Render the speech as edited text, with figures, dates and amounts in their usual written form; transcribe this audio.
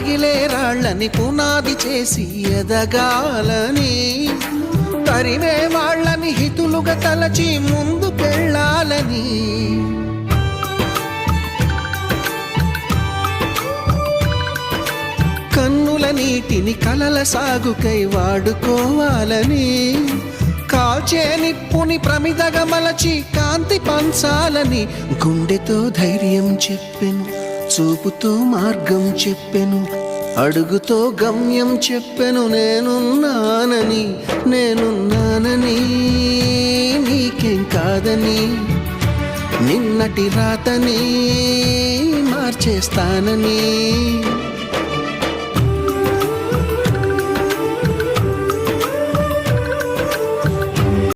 రగిలే రాళ్ళని పునాది చేసి ఎదగాలని, తరిమే వాళ్ళని హితులుగా తలచి ముందుకెళ్ళాలని, కన్నుల నీటిని కలల సాగుకై వాడుకోవాలని, కాల్చే నిప్పుని ప్రమిదగా మలచి కాంతి పంచాలని, గుండెతో ధైర్యం చెప్పెను, చూపుతో మార్గం చెప్పెను, అడుగుతో గమ్యం చెప్పెను. నేనున్నానని, నేనున్నానని, నీకేం కాదని, నిన్నటి రాతని మార్చేస్తానని.